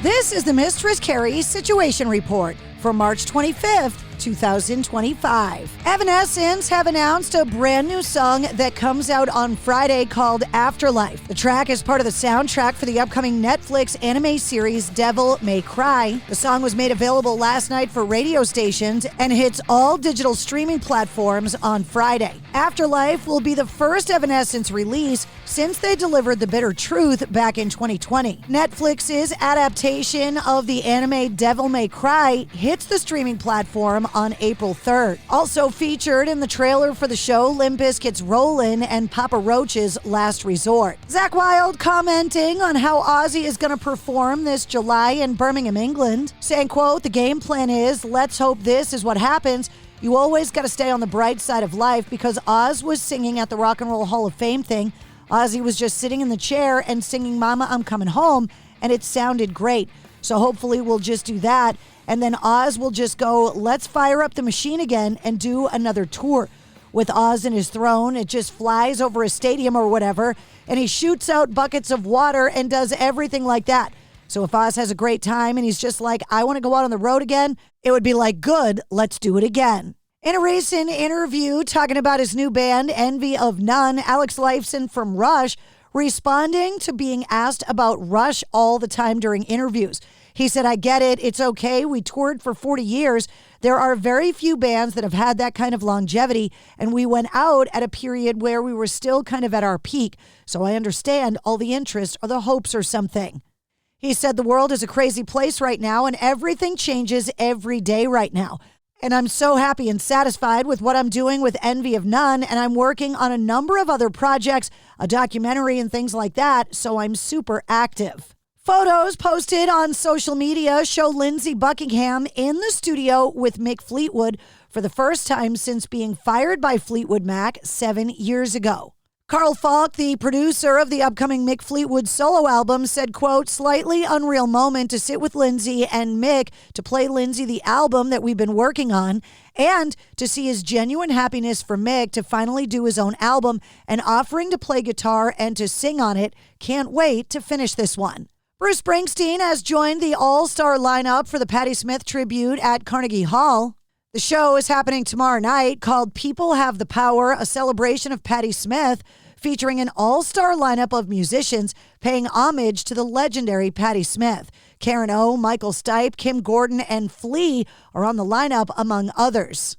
This is the Mistress Carrie Situation Report for March 25th, 2025. Evanescence have announced a brand new song that comes out on Friday called Afterlife. The track is part of the soundtrack for the upcoming Netflix anime series Devil May Cry. The song was made available last night for radio stations and hits all digital streaming platforms on Friday. Afterlife will be the first Evanescence release since they delivered The Bitter Truth back in 2020. Netflix's adaptation of the anime Devil May Cry hits the streaming platform on April 3rd. Also featured in the trailer for the show, Limp Bizkit's Rollin' and Papa Roach's Last Resort. Zakk Wylde commenting on how Ozzy is going to perform this July in Birmingham, England, saying, quote, "The game plan is, let's hope this is what happens. You always got to stay on the bright side of life," because Oz was singing at the Rock and Roll Hall of Fame thing. Ozzy was just sitting in the chair and singing Mama, I'm Coming Home, and it sounded great. So hopefully we'll just do that. And then Oz will just go, let's fire up the machine again and do another tour. With Oz in his throne, it just flies over a stadium or whatever, and he shoots out buckets of water and does everything like that. So if Oz has a great time and he's just like, I want to go out on the road again, it would be like, good, let's do it again. In a recent interview talking about his new band, Envy of None, Alex Lifeson from Rush, responding to being asked about Rush all the time during interviews. He said, I get it. It's okay. We toured for 40 years. There are very few bands that have had that kind of longevity, and we went out at a period where we were still kind of at our peak. So I understand all the interest or the hopes or something. He said the world is a crazy place right now, and everything changes every day right now. And I'm so happy and satisfied with what I'm doing with Envy of None, and I'm working on a number of other projects, a documentary and things like that, so I'm super active. Photos posted on social media show Lindsey Buckingham in the studio with Mick Fleetwood for the first time since being fired by Fleetwood Mac 7 years ago. Carl Falk, the producer of the upcoming Mick Fleetwood solo album, said, quote, slightly unreal moment to sit with Lindsey and Mick to play Lindsey the album that we've been working on, and to see his genuine happiness for Mick to finally do his own album and offering to play guitar and to sing on it. Can't wait to finish this one. Bruce Springsteen has joined the all-star lineup for the Patti Smith tribute at Carnegie Hall. The show is happening tomorrow night, called People Have the Power, a celebration of Patti Smith, featuring an all-star lineup of musicians paying homage to the legendary Patti Smith. Karen O, Michael Stipe, Kim Gordon, and Flea are on the lineup, among others.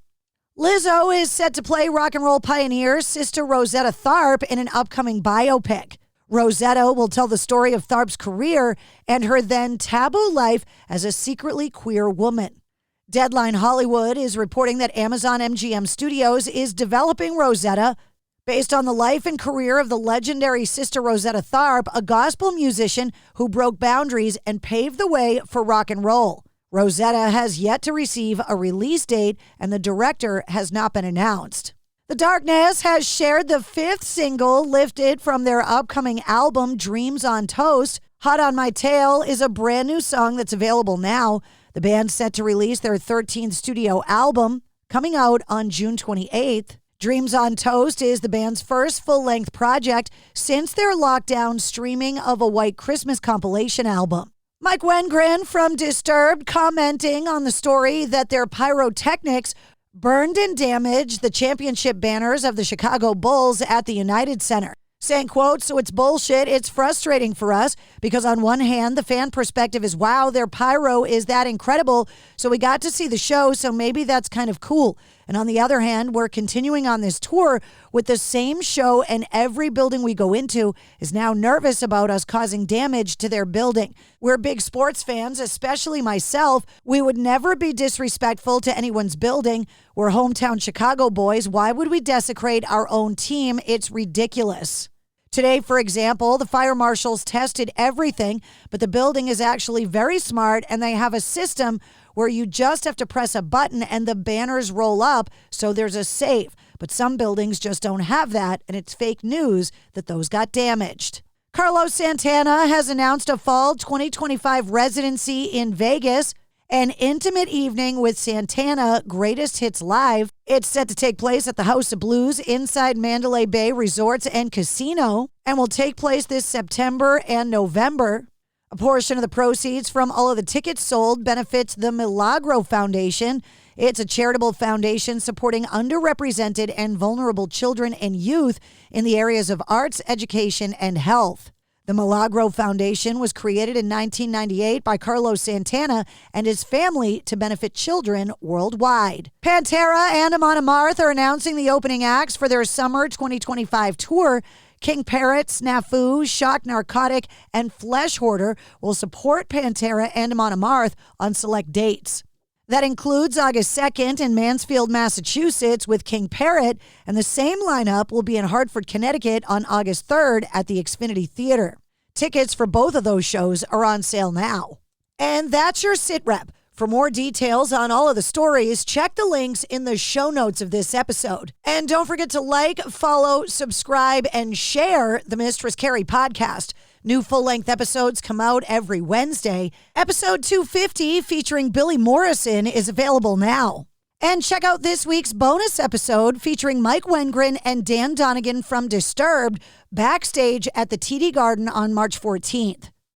Lizzo is set to play rock and roll pioneer Sister Rosetta Tharpe in an upcoming biopic. Rosetta will tell the story of Tharpe's career and her then taboo life as a secretly queer woman. Deadline Hollywood is reporting that Amazon MGM Studios is developing Rosetta based on the life and career of the legendary Sister Rosetta Tharpe, a gospel musician who broke boundaries and paved the way for rock and roll. Rosetta has yet to receive a release date, and the director has not been announced. The Darkness has shared the fifth single lifted from their upcoming album, Dreams on Toast. Hot on My Tail is a brand new song that's available now. The band's set to release their 13th studio album, coming out on June 28th. Dreams on Toast is the band's first full-length project since their lockdown streaming of a White Christmas compilation album. Mike Wengren from Disturbed commenting on the story that their pyrotechnics burned and damaged the championship banners of the Chicago Bulls at the United Center, saying, quote, so it's bullshit. It's frustrating for us because on one hand, the fan perspective is, wow, their pyro is that incredible. So we got to see the show. So maybe that's kind of cool. And on the other hand, we're continuing on this tour with the same show, and every building we go into is now nervous about us causing damage to their building. We're big sports fans, especially myself. We would never be disrespectful to anyone's building. We're hometown Chicago boys. Why would we desecrate our own team? It's ridiculous. Today, for example, the fire marshals tested everything, but the building is actually very smart, and they have a system where you just have to press a button and the banners roll up, so there's a safe. But some buildings just don't have that, and it's fake news that those got damaged. Carlos Santana has announced a fall 2025 residency in Vegas, an intimate evening with Santana Greatest Hits Live. It's set to take place at the House of Blues inside Mandalay Bay Resorts and Casino, and will take place this September and November. A portion of the proceeds from all of the tickets sold benefits the Milagro Foundation. It's a charitable foundation supporting underrepresented and vulnerable children and youth in the areas of arts, education, and health. The Milagro Foundation was created in 1998 by Carlos Santana and his family to benefit children worldwide. Pantera and Amon Amarth are announcing the opening acts for their summer 2025 tour. King Parrot, Snafu, Shock Narcotic, and Flesh Hoarder will support Pantera and Amon Amarth on select dates. That includes August 2nd in Mansfield, Massachusetts with King Parrot, and the same lineup will be in Hartford, Connecticut on August 3rd at the Xfinity Theater. Tickets for both of those shows are on sale now. And that's your sit rep. For more details on all of the stories, check the links in the show notes of this episode. And don't forget to like, follow, subscribe, and share the Mistress Carrie Podcast. New full-length episodes come out every Wednesday. Episode 250 featuring Billy Morrison is available now. And check out this week's bonus episode featuring Mike Wengren and Dan Donegan from Disturbed backstage at the TD Garden on March 14th.